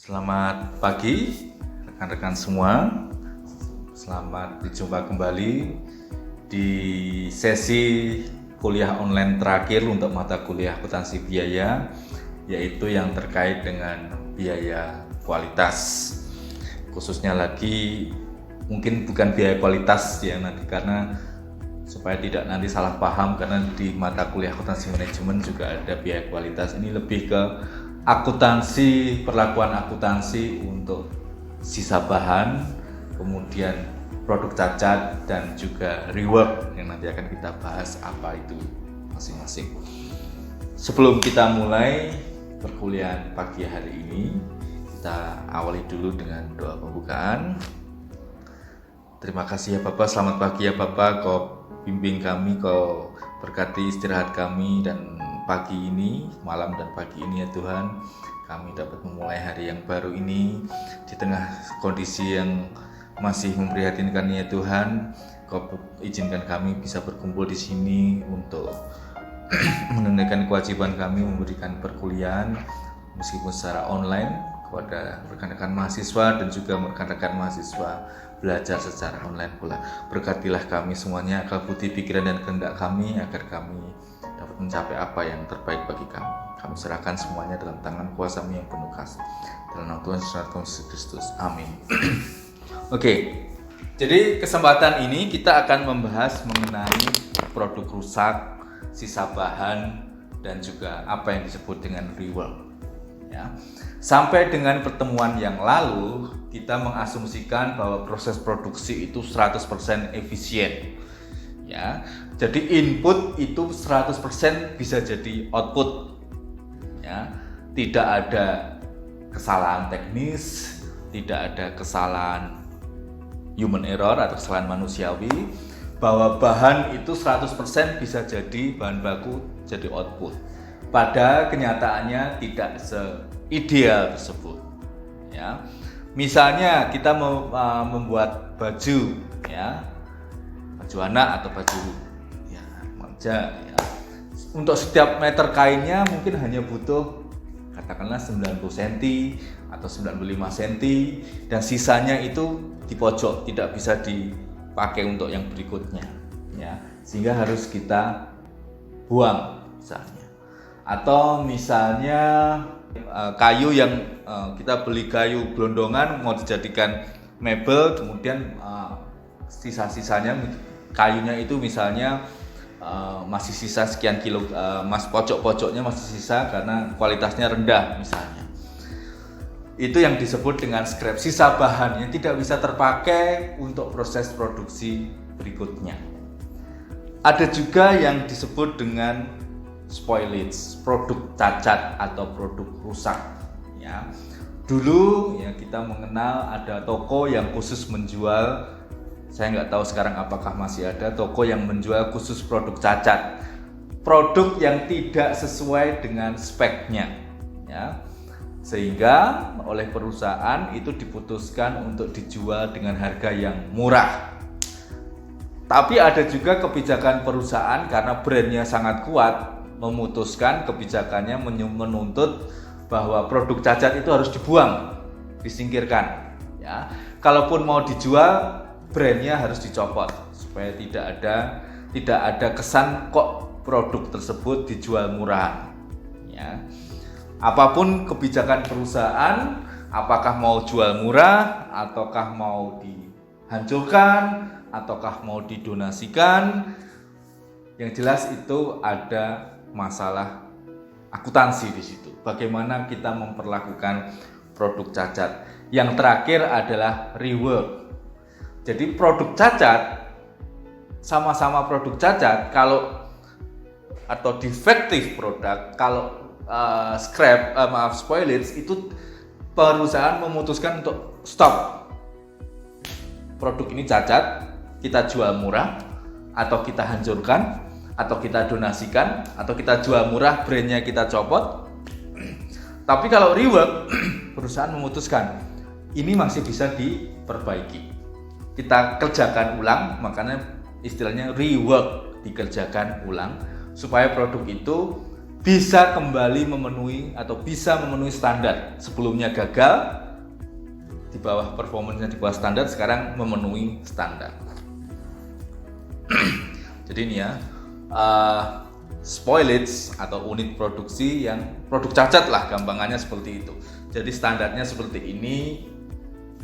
Selamat pagi rekan-rekan semua. Selamat berjumpa kembali di sesi kuliah online terakhir untuk mata kuliah akuntansi biaya, yaitu yang terkait dengan biaya kualitas. Khususnya lagi mungkin bukan biaya kualitas ya nanti, karena supaya tidak nanti salah paham, karena di mata kuliah akuntansi manajemen juga ada biaya kualitas. Ini lebih ke akuntansi, perlakuan akuntansi untuk sisa bahan, kemudian produk cacat, dan juga rework yang nanti akan kita bahas apa itu masing-masing. Sebelum kita mulai perkuliahan pagi hari ini, kita awali dulu dengan doa pembukaan. Terima kasih ya Bapak, selamat pagi ya Bapak, Kau bimbing kami, Kau berkati istirahat kami dan pagi ini, malam dan pagi ini ya Tuhan, kami dapat memulai hari yang baru ini di tengah kondisi yang masih memprihatinkan ya Tuhan. Kau izinkan kami bisa berkumpul di sini untuk menunaikan kewajiban kami memberikan perkuliahan meskipun secara online kepada rekan-rekan mahasiswa dan juga rekan-rekan mahasiswa belajar secara online pula. Berkatilah kami semuanya, akal budi pikiran dan kehendak kami, agar kami dapat mencapai apa yang terbaik bagi kami. Kami serahkan semuanya dalam tangan kuasa-Mu yang penuh kasih. Dalam nama Tuhan Yesus Kristus. Amin. Oke, jadi kesempatan ini kita akan membahas mengenai produk rusak, sisa bahan, dan juga apa yang disebut dengan rework. Ya. Sampai dengan pertemuan yang lalu, kita mengasumsikan bahwa proses produksi itu 100% efisien. Ya. Jadi input itu 100% bisa jadi output. Ya. Tidak ada kesalahan teknis, tidak ada kesalahan human error atau kesalahan manusiawi, bahwa bahan itu 100% bisa jadi bahan baku, jadi output. Pada kenyataannya tidak seideal tersebut. Ya. Misalnya kita membuat baju, ya, baju anak atau baju ya, remaja, ya. Untuk setiap meter kainnya mungkin hanya butuh katakanlah 90 cm atau 95 cm, dan sisanya itu di pojok, tidak bisa dipakai untuk yang berikutnya, ya, sehingga harus kita buang misalnya. Atau misalnya kayu yang kita beli kayu gelondongan mau dijadikan mebel, kemudian sisa-sisanya kayunya itu misalnya masih sisa sekian kilo, pojok-pojoknya masih sisa karena kualitasnya rendah misalnya. Itu yang disebut dengan scrap, sisa bahan yang tidak bisa terpakai untuk proses produksi berikutnya. Ada juga yang disebut dengan spoilage, produk cacat atau produk rusak. Ya. Dulu ya kita mengenal ada toko yang khusus menjual, saya nggak tahu sekarang apakah masih ada toko yang menjual khusus produk cacat, produk yang tidak sesuai dengan speknya, ya. Sehingga oleh perusahaan itu diputuskan untuk dijual dengan harga yang murah. Tapi ada juga kebijakan perusahaan karena brandnya sangat kuat, memutuskan kebijakannya menuntut bahwa produk cacat itu harus dibuang, disingkirkan. Ya, kalaupun mau dijual, brandnya harus dicopot supaya tidak ada kesan kok produk tersebut dijual murah. Ya, apapun kebijakan perusahaan, apakah mau jual murah, ataukah mau dihancurkan, ataukah mau didonasikan, yang jelas itu ada masalah akuntansi di situ. Bagaimana kita memperlakukan produk cacat. Yang terakhir adalah rework. Jadi produk cacat, sama-sama produk cacat, kalau atau defective produk, kalau spoilage, itu perusahaan memutuskan untuk stop. Produk ini cacat, kita jual murah, atau kita hancurkan, atau kita donasikan, atau kita jual murah, brandnya kita copot. Tapi kalau rework, perusahaan memutuskan ini masih bisa diperbaiki, kita kerjakan ulang, makanya istilahnya rework, dikerjakan ulang supaya produk itu bisa kembali memenuhi atau bisa memenuhi standar. Sebelumnya gagal, di bawah performanya di bawah standar, sekarang memenuhi standar. Jadi ini ya, spoilage atau unit produksi yang produk cacat lah, gampangannya seperti itu. Jadi standarnya seperti ini,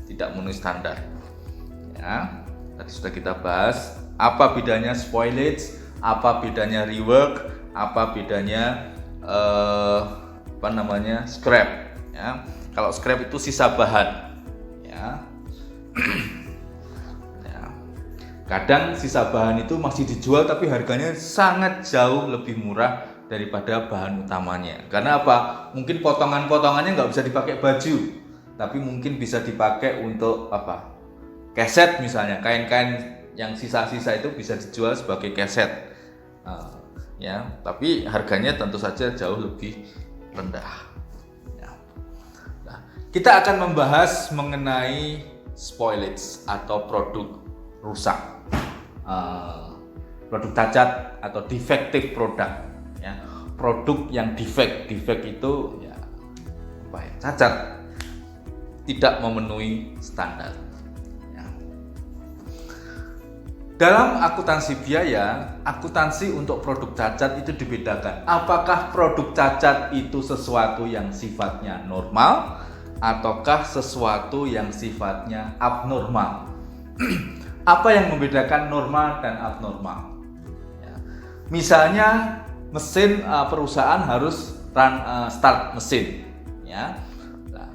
tidak memenuhi standar. Ya, tadi sudah kita bahas apa bedanya spoilage, apa bedanya rework, apa bedanya scrap. Ya, kalau scrap itu sisa bahan. Ya. Ya. Kadang sisa bahan itu masih dijual tapi harganya sangat jauh lebih murah daripada bahan utamanya. Karena apa? Mungkin potongan-potongannya nggak bisa dipakai baju, tapi mungkin bisa dipakai untuk apa? Keset misalnya, kain-kain yang sisa-sisa itu bisa dijual sebagai keset. Ya, tapi harganya tentu saja jauh lebih rendah. Ya. Nah, kita akan membahas mengenai spoilage atau produk rusak, produk cacat atau defective product. Ya, produk yang defect itu ya apa ya, cacat, tidak memenuhi standar. Dalam akuntansi biaya, akuntansi untuk produk cacat itu dibedakan. Apakah produk cacat itu sesuatu yang sifatnya normal ataukah sesuatu yang sifatnya abnormal? Apa yang membedakan normal dan abnormal? Ya. Misalnya mesin perusahaan harus start mesin. Ya. Nah,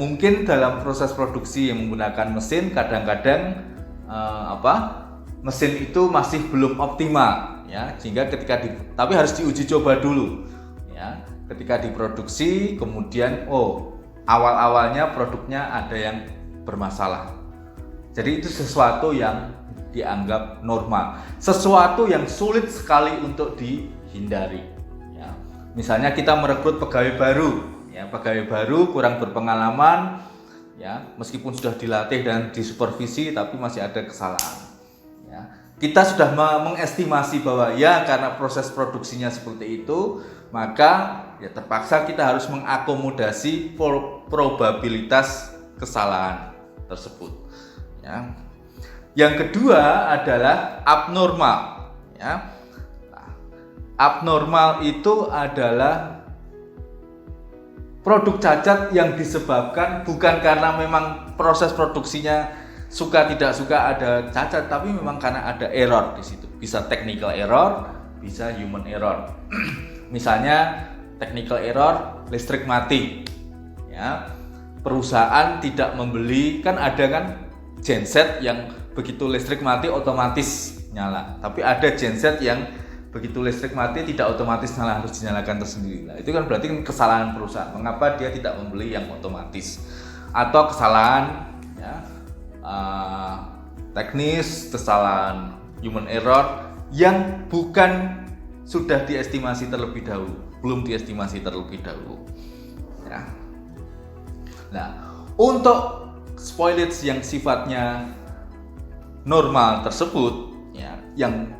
mungkin dalam proses produksi yang menggunakan mesin kadang-kadang mesin itu masih belum optimal, ya, sehingga tapi harus diuji coba dulu, ya. Ketika diproduksi, kemudian awal-awalnya produknya ada yang bermasalah. Jadi itu sesuatu yang dianggap normal, sesuatu yang sulit sekali untuk dihindari. Ya. Misalnya kita merekrut pegawai baru, ya, pegawai baru kurang berpengalaman. Ya, meskipun sudah dilatih dan disupervisi tapi masih ada kesalahan. Ya, kita sudah mengestimasi bahwa ya karena proses produksinya seperti itu, maka ya terpaksa kita harus mengakomodasi probabilitas kesalahan tersebut. Ya. Yang kedua adalah abnormal. Ya. Nah, abnormal itu adalah produk cacat yang disebabkan bukan karena memang proses produksinya suka tidak suka ada cacat, tapi memang karena ada error di situ. Bisa technical error, bisa human error. Misalnya technical error, listrik mati. Ya. Perusahaan tidak membeli, kan ada kan genset yang begitu listrik mati otomatis nyala. Tapi ada genset yang begitu listrik mati tidak otomatis nyala, harus dinyalakan tersendiri. Nah, itu kan berarti kesalahan perusahaan. Mengapa dia tidak membeli yang otomatis? Atau kesalahan ya, teknis, kesalahan human error yang bukan sudah diestimasi terlebih dahulu, belum diestimasi terlebih dahulu. Ya. Nah, untuk spoilage yang sifatnya normal tersebut, ya, yang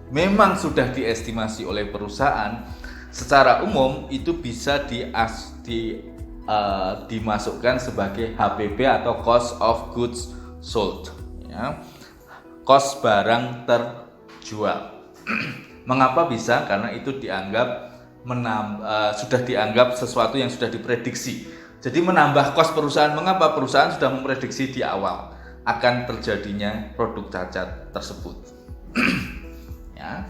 memang sudah diestimasi oleh perusahaan, secara umum itu bisa dimasukkan sebagai HPB atau cost of goods sold, ya. Cost barang terjual. Mengapa bisa? Karena itu dianggap sudah dianggap sesuatu yang sudah diprediksi. Jadi menambah kos perusahaan. Mengapa? Perusahaan sudah memprediksi di awal akan terjadinya produk cacat tersebut. Ya.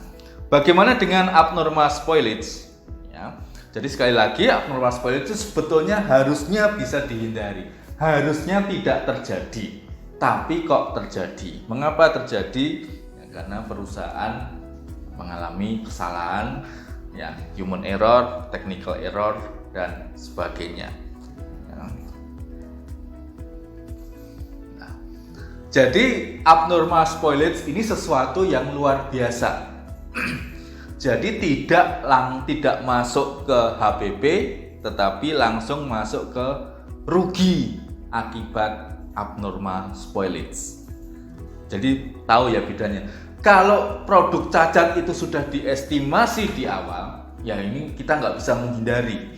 Bagaimana dengan abnormal spoilage? Ya. Jadi sekali lagi, abnormal spoilage itu sebetulnya harusnya bisa dihindari, harusnya tidak terjadi, tapi kok terjadi. Mengapa terjadi? Ya, karena perusahaan mengalami kesalahan, ya, human error, technical error, dan sebagainya. Ya. Nah, jadi abnormal spoilage ini sesuatu yang luar biasa. Jadi tidak masuk ke HPP, tetapi langsung masuk ke rugi akibat abnormal spoilage. Jadi tahu ya bedanya. Kalau produk cacat itu sudah diestimasi di awal, ya ini kita nggak bisa menghindari.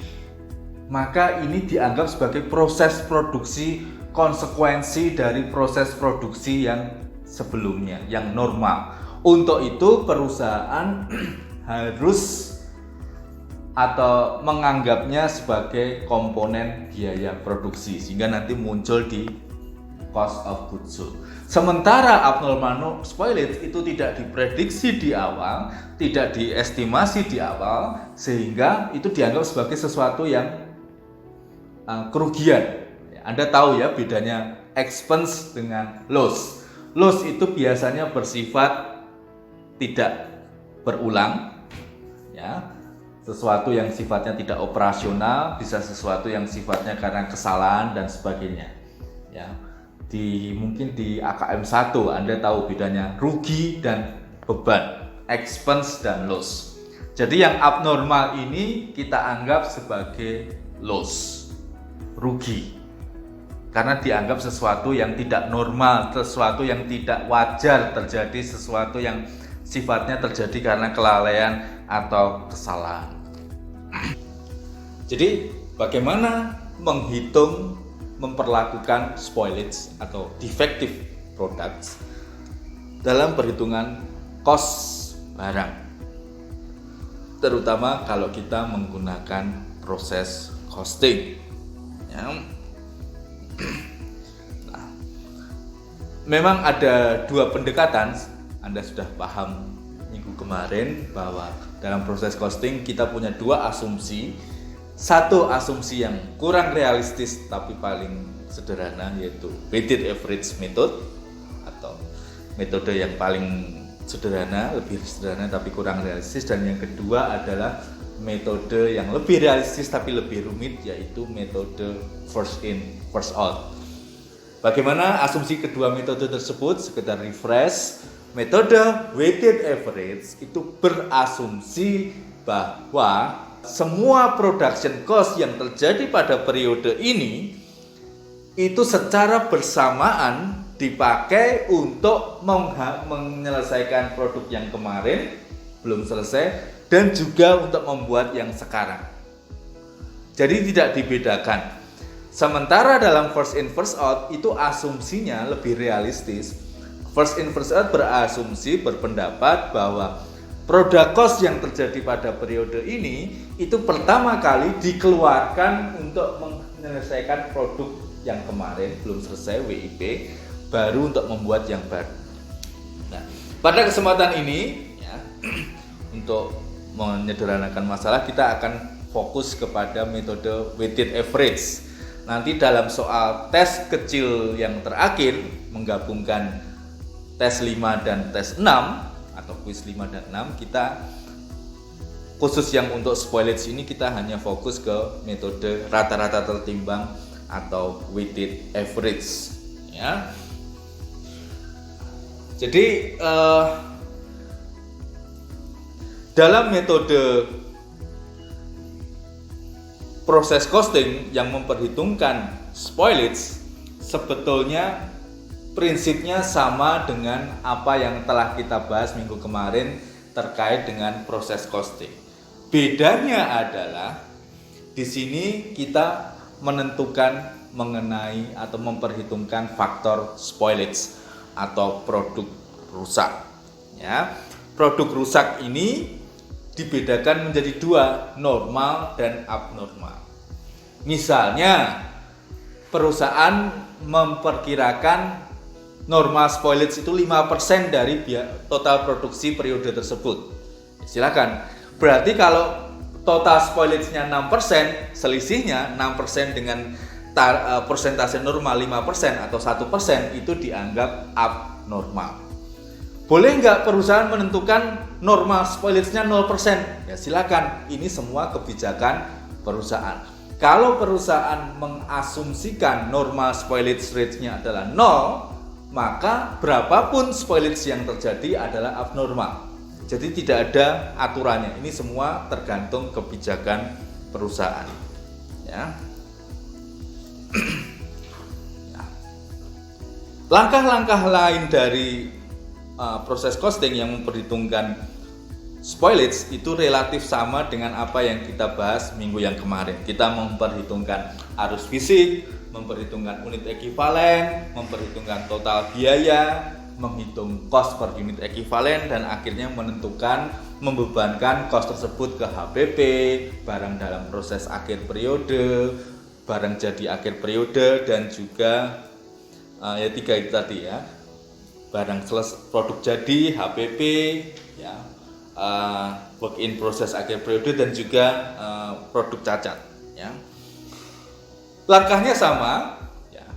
Maka ini dianggap sebagai proses produksi, konsekuensi dari proses produksi yang sebelumnya, yang normal. Untuk itu perusahaan harus atau menganggapnya sebagai komponen biaya produksi, sehingga nanti muncul di cost of goods sold. Sementara abnormal spoilage itu tidak diprediksi di awal, tidak diestimasi di awal, sehingga itu dianggap sebagai sesuatu yang kerugian. Anda tahu ya bedanya expense dengan loss. Loss itu biasanya bersifat tidak berulang, ya. Sesuatu yang sifatnya tidak operasional, bisa sesuatu yang sifatnya karena kesalahan dan sebagainya. Ya. Mungkin di AKM 1 Anda tahu bedanya rugi dan beban, expense dan loss. Jadi yang abnormal ini kita anggap sebagai loss, rugi, karena dianggap sesuatu yang tidak normal, sesuatu yang tidak wajar terjadi, sesuatu yang sifatnya terjadi karena kelalaian atau kesalahan. Jadi bagaimana menghitung, memperlakukan spoilage atau defective products dalam perhitungan cost barang, terutama kalau kita menggunakan proses costing. Ya. Nah, memang ada dua pendekatan. Anda sudah paham minggu kemarin bahwa dalam proses costing kita punya dua asumsi. Satu asumsi yang kurang realistis tapi paling sederhana, yaitu weighted average method atau metode yang paling sederhana, lebih sederhana tapi kurang realistis. Dan yang kedua adalah metode yang lebih realistis tapi lebih rumit, yaitu metode first in first out. Bagaimana asumsi kedua metode tersebut? Sekedar refresh, metode weighted average itu berasumsi bahwa semua production cost yang terjadi pada periode ini itu secara bersamaan dipakai untuk menyelesaikan produk yang kemarin belum selesai, dan juga untuk membuat yang sekarang. Jadi tidak dibedakan. Sementara dalam first in first out itu asumsinya lebih realistis. First in first out berpendapat bahwa produk cost yang terjadi pada periode ini itu pertama kali dikeluarkan untuk menyelesaikan produk yang kemarin belum selesai, WIP, baru untuk membuat yang baru. Nah, pada kesempatan ini ya, untuk menyederhanakan masalah, kita akan fokus kepada metode weighted average. Nanti dalam soal tes kecil yang terakhir, menggabungkan tes 5 dan tes 6 atau quiz 5 dan 6, kita khusus yang untuk spoilage ini kita hanya fokus ke metode rata-rata tertimbang atau weighted average ya. Jadi dalam metode proses costing yang memperhitungkan spoilage, sebetulnya prinsipnya sama dengan apa yang telah kita bahas minggu kemarin terkait dengan proses costing. Bedanya adalah di sini kita menentukan mengenai atau memperhitungkan faktor spoilage atau produk rusak ya. Produk rusak ini dibedakan menjadi dua, normal dan abnormal. Misalnya perusahaan memperkirakan normal spoilage itu 5% dari total produksi periode tersebut. Silakan. Berarti kalau total spoilage-nya 6%, selisihnya 6% dengan persentase normal 5% atau 1% itu dianggap abnormal. Boleh nggak perusahaan menentukan normal spoilage-nya 0%? Ya silakan, ini semua kebijakan perusahaan. Kalau perusahaan mengasumsikan normal spoilage rate-nya adalah 0, maka berapapun spoilage yang terjadi adalah abnormal. Jadi tidak ada aturannya, ini semua tergantung kebijakan perusahaan ya. Langkah-langkah lain dari proses costing yang memperhitungkan spoilage itu relatif sama dengan apa yang kita bahas minggu yang kemarin. Kita memperhitungkan arus fisik, memperhitungkan unit ekivalen, memperhitungkan total biaya, menghitung cost per unit ekivalen, dan akhirnya menentukan membebankan cost tersebut ke HPP, barang dalam proses akhir periode, barang jadi akhir periode, dan juga ya 3 itu tadi ya, barang produk jadi, HPP, ya, work in process akhir periode, dan juga produk cacat. Ya. Langkahnya sama. Ya.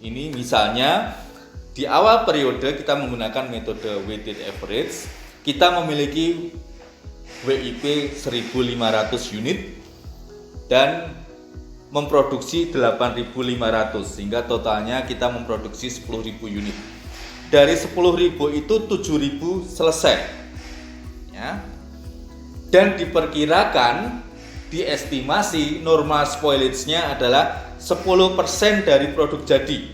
Ini misalnya di awal periode kita menggunakan metode weighted average. Kita memiliki WIP 1.500 unit dan memproduksi 8.500, sehingga totalnya kita memproduksi 10.000 unit. Dari 10.000 itu 7.000 selesai, ya. Dan diperkirakan, diestimasi normal spoilage-nya adalah 10% dari produk jadi.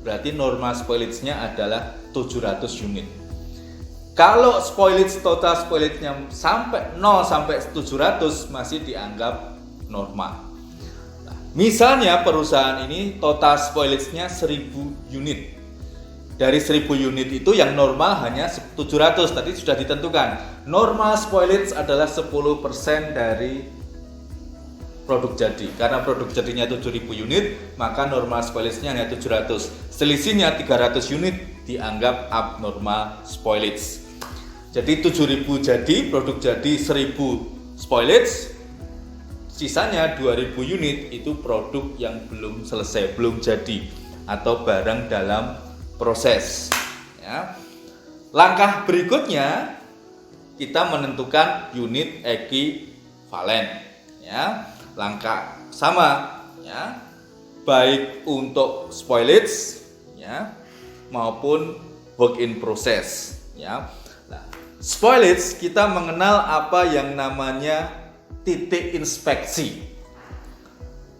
Berarti normal spoilage-nya adalah 700 unit. Kalau total spoilage-nya sampai 0 sampai 700 masih dianggap normal. Misalnya perusahaan ini total spoilage-nya 1000 unit. Dari 1000 unit itu yang normal hanya 700, tadi sudah ditentukan. Normal spoilage adalah 10% dari produk jadi. Karena produk jadinya 7000 unit, maka normal spoilage-nya hanya 700. Selisihnya 300 unit dianggap abnormal spoilage. Jadi 7000 jadi, produk jadi 1000 spoilage. Sisanya 2000 unit itu produk yang belum selesai, belum jadi, atau barang dalam proses. Ya. Langkah berikutnya kita menentukan unit ekivalen. Ya. Langkah sama, ya, baik untuk spoilage, ya, maupun work in process. Ya. Nah, spoilage kita mengenal apa yang namanya titik inspeksi.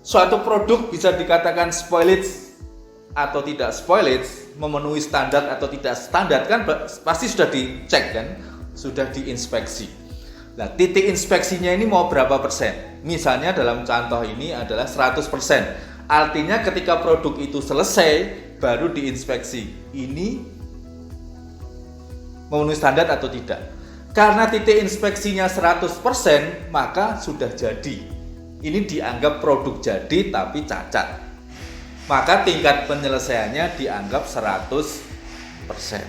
Suatu produk bisa dikatakan spoilage atau tidak spoilage, memenuhi standar atau tidak standar, kan pasti sudah dicek kan, sudah diinspeksi. Nah, titik inspeksinya ini mau berapa persen? Misalnya dalam contoh ini adalah 100%. Artinya ketika produk itu selesai baru diinspeksi. Ini memenuhi standar atau tidak. Karena titik inspeksinya 100%, maka sudah jadi. Ini dianggap produk jadi tapi cacat. Maka tingkat penyelesaiannya dianggap 100%.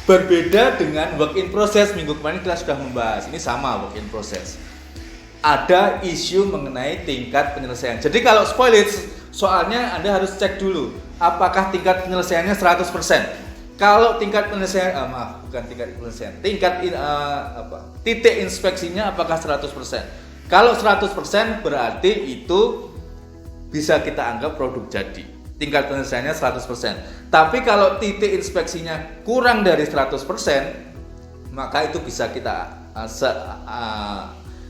Berbeda dengan work in process, minggu kemarin kita sudah membahas. Ini sama work in process. Ada isu mengenai tingkat penyelesaian. Jadi kalau spoilage, soalnya Anda harus cek dulu apakah tingkat penyelesaiannya 100%. Kalau tingkat penyelesaian, titik inspeksinya apakah 100%? Kalau 100% berarti itu bisa kita anggap produk jadi. Tingkat penyelesaiannya 100%. Tapi kalau titik inspeksinya kurang dari 100%, maka itu bisa kita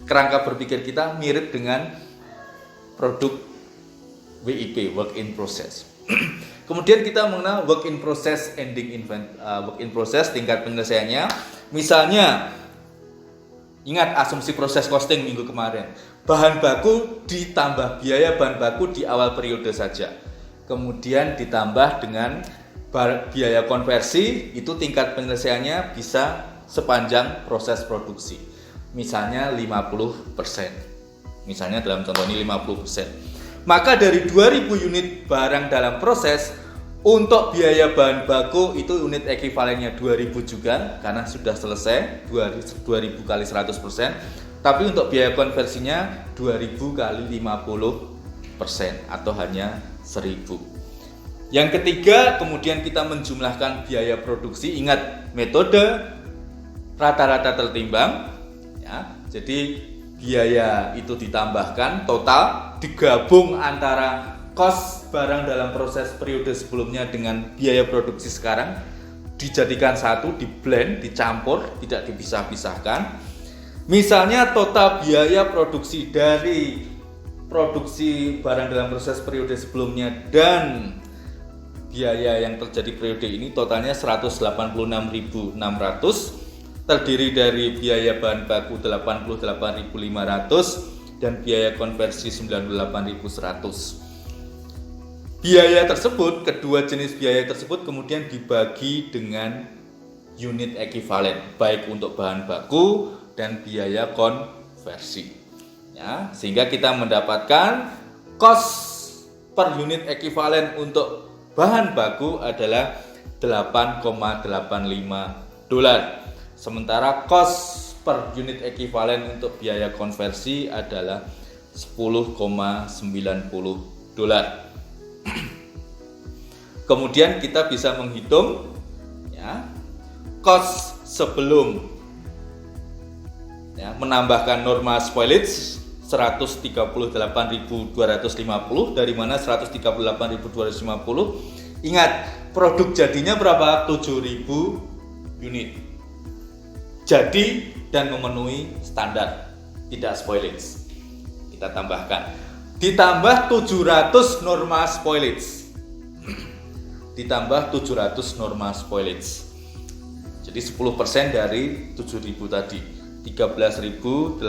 kerangka berpikir kita mirip dengan produk WIP, work in process. Kemudian kita mengenal work in process work in process tingkat penyelesaiannya. Misalnya, ingat asumsi proses costing minggu kemarin. Bahan baku ditambah biaya bahan baku di awal periode saja. Kemudian ditambah dengan biaya konversi, itu tingkat penyelesaiannya bisa sepanjang proses produksi. Misalnya 50%. Misalnya dalam contoh ini 50%. Maka dari 2000 unit barang dalam proses, untuk biaya bahan baku itu unit ekivalennya 2000 juga, karena sudah selesai 2000 kali 100%. Tapi untuk biaya konversinya 2000 kali 50% atau hanya 1000. Yang ketiga, kemudian kita menjumlahkan biaya produksi. Ingat metode rata-rata tertimbang, ya. Jadi biaya itu ditambahkan total, digabung antara cost barang dalam proses periode sebelumnya dengan biaya produksi sekarang, dijadikan satu, diblend, dicampur, tidak dipisah-pisahkan. Misalnya total biaya produksi dari produksi barang dalam proses periode sebelumnya dan biaya yang terjadi periode ini totalnya 186.600. terdiri dari biaya bahan baku 88.500 dan biaya konversi 98.100. Biaya tersebut, kedua jenis biaya tersebut kemudian dibagi dengan unit ekivalen, baik untuk bahan baku dan biaya konversi. Ya, sehingga kita mendapatkan cost per unit ekivalen untuk bahan baku adalah $8,85. Sementara cost per unit ekivalen untuk biaya konversi adalah $10,90. Kemudian kita bisa menghitung ya, cost sebelum ya, menambahkan norma spoilage 138.250, dari mana 138.250. Ingat, produk jadinya berapa? 7.000 unit. Jadi dan memenuhi standar, tidak spoilage. Kita tambahkan. Ditambah 700 norma spoilage. Ditambah 700 norma spoilage. Jadi 10% dari 7.000 tadi, $13.825.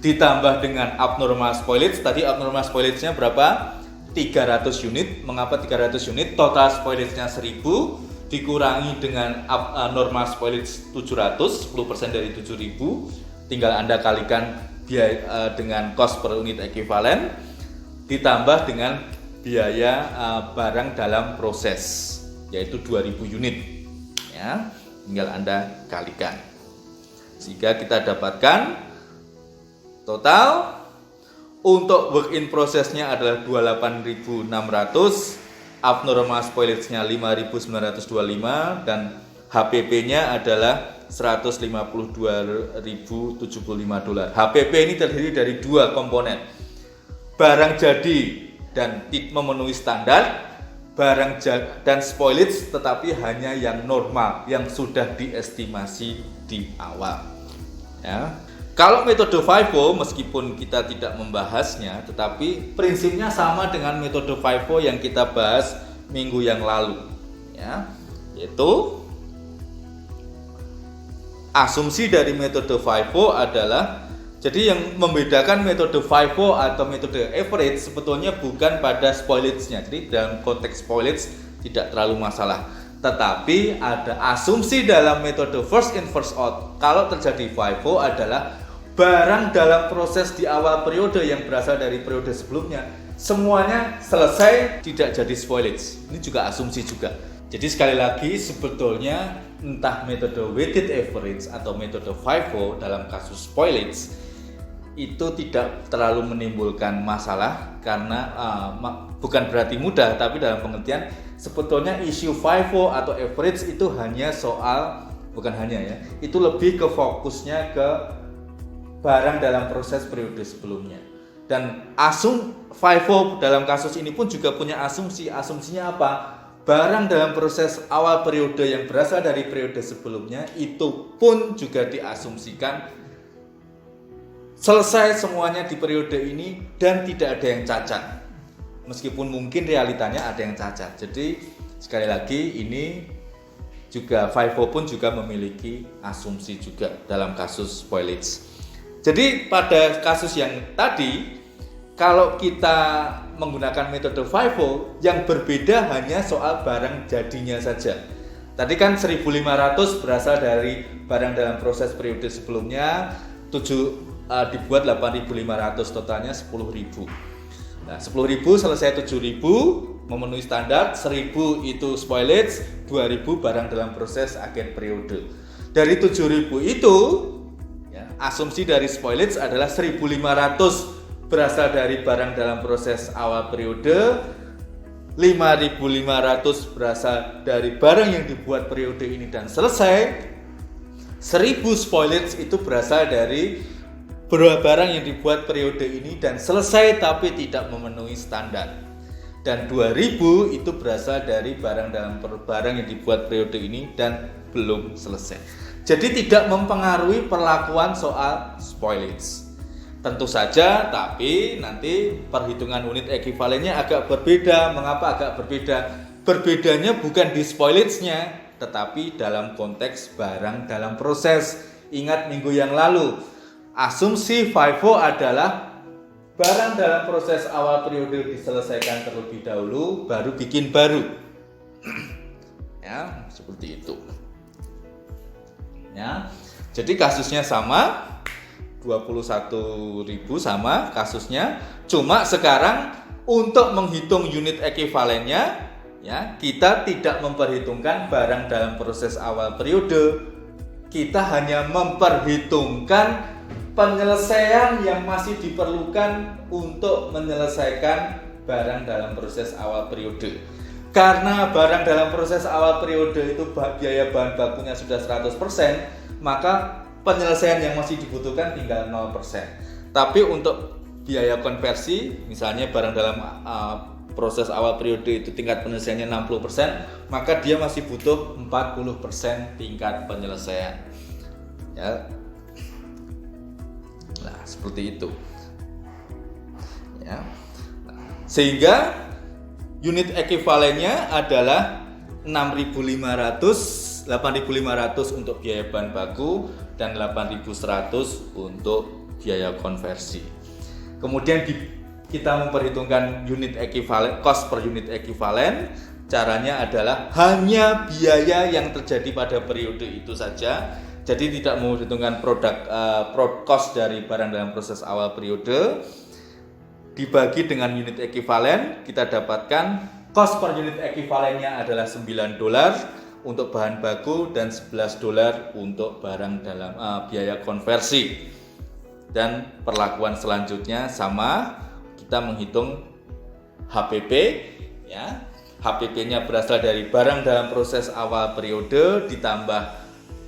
Ditambah dengan abnormal spoilage, tadi abnormal spoilage-nya berapa? 300 unit. Mengapa 300 unit? Total spoilage-nya 1000 dikurangi dengan normal spoilage 700, 10% dari 7.000. Tinggal Anda kalikan biaya dengan cost per unit ekivalen ditambah dengan biaya barang dalam proses, yaitu 2.000 unit. Ya, tinggal Anda kalikan. Sehingga kita dapatkan total untuk work in process-nya adalah 28.600, abnormal spoilage-nya 5.925 dan HPP-nya adalah $152.075. HPP ini terdiri dari dua komponen. Barang jadi dan memenuhi standar, barang dan spoilage tetapi hanya yang normal, yang sudah diestimasi di awal. Ya. Kalau metode FIFO, meskipun kita tidak membahasnya, tetapi prinsipnya sama dengan metode FIFO yang kita bahas minggu yang lalu, ya, yaitu asumsi dari metode FIFO adalah, jadi yang membedakan metode FIFO atau metode average sebetulnya bukan pada spoilage-nya. Jadi dalam konteks spoilage tidak terlalu masalah. Tetapi ada asumsi dalam metode first in first out. Kalau terjadi FIFO adalah barang dalam proses di awal periode yang berasal dari periode sebelumnya semuanya selesai, tidak jadi spoilage. Ini juga asumsi juga. Jadi sekali lagi sebetulnya entah metode weighted average atau metode FIFO dalam kasus spoilage itu tidak terlalu menimbulkan masalah karena bukan berarti mudah, tapi dalam pengertian sebetulnya isu FIFO atau average itu hanya soal, bukan hanya ya, itu lebih ke fokusnya ke barang dalam proses periode sebelumnya. Dan FIFO dalam kasus ini pun juga punya asumsi. Asumsinya apa? Barang dalam proses awal periode yang berasal dari periode sebelumnya itu pun juga diasumsikan selesai semuanya di periode ini dan tidak ada yang cacat. Meskipun mungkin realitanya ada yang cacat. Jadi sekali lagi ini juga FIFO pun juga memiliki asumsi juga dalam kasus spoilage. Jadi pada kasus yang tadi, kalau kita menggunakan metode FIFO, yang berbeda hanya soal barang jadinya saja. Tadi kan 1.500 berasal dari barang dalam proses periode sebelumnya, dibuat 8.500, totalnya 10.000. Nah, 10.000 selesai 7.000 memenuhi standar, 1.000 itu spoilage, 2.000 barang dalam proses akhir periode. Dari 7.000 itu asumsi dari spoilage adalah 1.500 berasal dari barang dalam proses awal periode, 5.500 berasal dari barang yang dibuat periode ini dan selesai, 1.000 spoilage itu berasal dari barang yang dibuat periode ini dan selesai tapi tidak memenuhi standar, dan 2.000 itu berasal dari barang yang dibuat periode ini dan belum selesai. Jadi tidak mempengaruhi perlakuan soal spoilage. Tentu saja, tapi nanti perhitungan unit ekivalennya agak berbeda. Mengapa agak berbeda? Berbedanya bukan di spoilage-nya, tetapi dalam konteks barang dalam proses. Ingat minggu yang lalu, asumsi FIFO adalah barang dalam proses awal periode diselesaikan terlebih dahulu, baru bikin baru. Ya, seperti itu. Ya. Jadi kasusnya sama, 21.000 sama kasusnya, cuma sekarang untuk menghitung unit ekuivalennya, ya, kita tidak memperhitungkan barang dalam proses awal periode, kita hanya memperhitungkan penyelesaian yang masih diperlukan untuk menyelesaikan barang dalam proses awal periode. Karena barang dalam proses awal periode itu biaya bahan bakunya sudah 100%, maka penyelesaian yang masih dibutuhkan tinggal 0%. Tapi untuk biaya konversi, misalnya barang dalam proses awal periode itu tingkat penyelesaiannya 60%, maka dia masih butuh 40% tingkat penyelesaian. Ya. Nah, seperti itu. Ya. Sehingga unit ekuivalennya adalah 8.500 untuk biaya bahan baku dan 8.100 untuk biaya konversi. Kemudian kita memperhitungkan unit ekuivalen, cost per unit ekuivalen. Caranya adalah hanya biaya yang terjadi pada periode itu saja. Jadi tidak memperhitungkan cost dari barang dalam proses awal periode. Dibagi dengan unit ekuivalen, kita dapatkan cost per unit ekuivalennya adalah $9 untuk bahan baku dan $11 untuk barang dalam biaya konversi. Dan perlakuan selanjutnya sama, kita menghitung HPP, ya. HPP-nya berasal dari barang dalam proses awal periode ditambah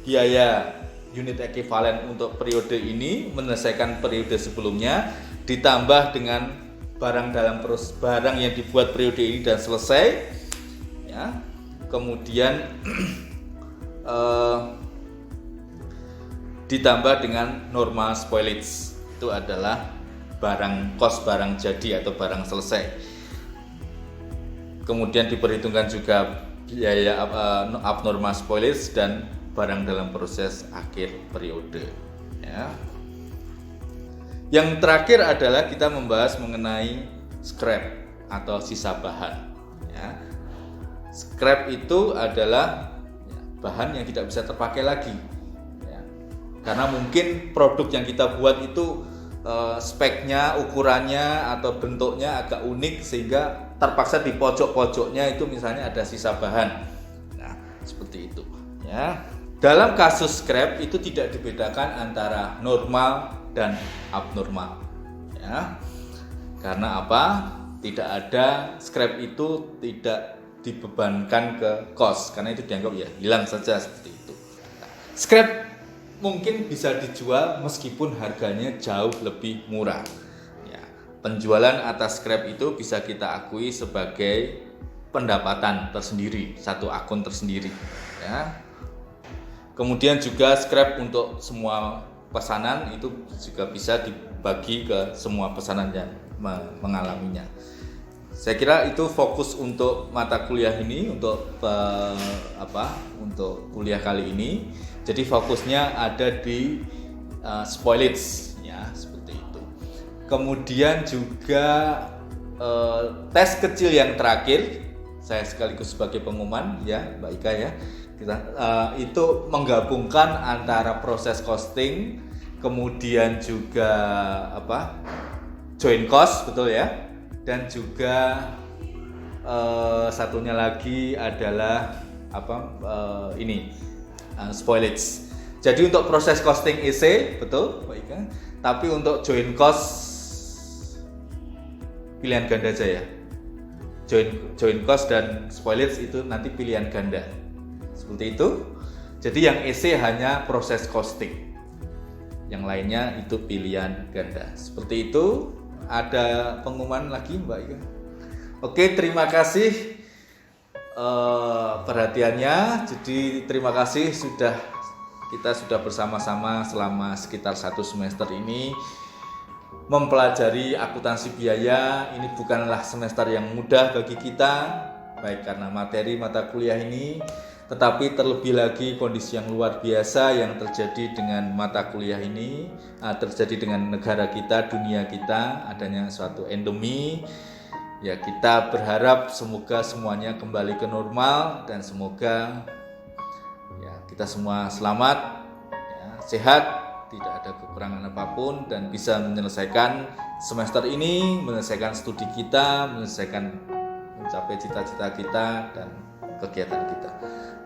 biaya unit ekuivalen untuk periode ini menyelesaikan periode sebelumnya, ditambah dengan barang yang dibuat periode ini dan selesai, ya. Kemudian ditambah dengan normal spoilage, itu adalah cost barang jadi atau barang selesai. Kemudian diperhitungkan juga biaya abnormal spoilage dan barang dalam proses akhir periode, ya. Yang terakhir adalah kita membahas mengenai scrap atau sisa bahan, ya. Scrap itu adalah bahan yang tidak bisa terpakai lagi, ya. Karena mungkin produk yang kita buat itu speknya, ukurannya atau bentuknya agak unik sehingga terpaksa di pojok-pojoknya itu misalnya ada sisa bahan. Nah, seperti itu, ya. Dalam kasus scrap itu tidak dibedakan antara normal dan abnormal, ya. Karena apa? Tidak ada, scrap itu tidak dibebankan ke cost karena itu dianggap ya hilang saja, seperti itu. Scrap mungkin bisa dijual meskipun harganya jauh lebih murah, ya. Penjualan atas scrap itu bisa kita akui sebagai pendapatan tersendiri, satu akun tersendiri, ya. Kemudian juga scrap untuk semua pesanan itu juga bisa dibagi ke semua pesanan yang mengalaminya. Saya kira itu fokus untuk mata kuliah ini, untuk untuk kuliah kali ini. Jadi fokusnya ada di spoilage, ya, seperti itu. Kemudian juga tes kecil yang terakhir, saya sekaligus sebagai pengumuman, ya, Mbak Ika, ya. Kita itu menggabungkan antara proses costing, kemudian juga joint cost, betul ya, dan juga satunya lagi adalah spoilage. Jadi untuk proses costing EC, betul Mbak Ika, tapi untuk joint cost pilihan ganda aja, ya. Joint cost dan spoilage itu nanti pilihan ganda. Seperti itu. Jadi yang EC hanya proses costing, yang lainnya itu pilihan ganda. Seperti itu. Ada pengumuman lagi, Mbak Ika? Oke, terima kasih perhatiannya. Jadi terima kasih kita sudah bersama-sama selama sekitar 1 semester ini mempelajari akuntansi biaya. Ini bukanlah semester yang mudah bagi kita, baik karena materi mata kuliah ini, Tetapi terlebih lagi kondisi yang luar biasa yang terjadi dengan mata kuliah ini, terjadi dengan negara kita, dunia kita, adanya suatu endemi. Ya, kita berharap semoga semuanya kembali ke normal dan semoga ya kita semua selamat, ya, sehat, tidak ada kekurangan apapun dan bisa menyelesaikan semester ini, menyelesaikan studi kita, mencapai cita-cita kita dan kegiatan kita.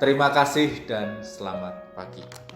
Terima kasih dan selamat pagi.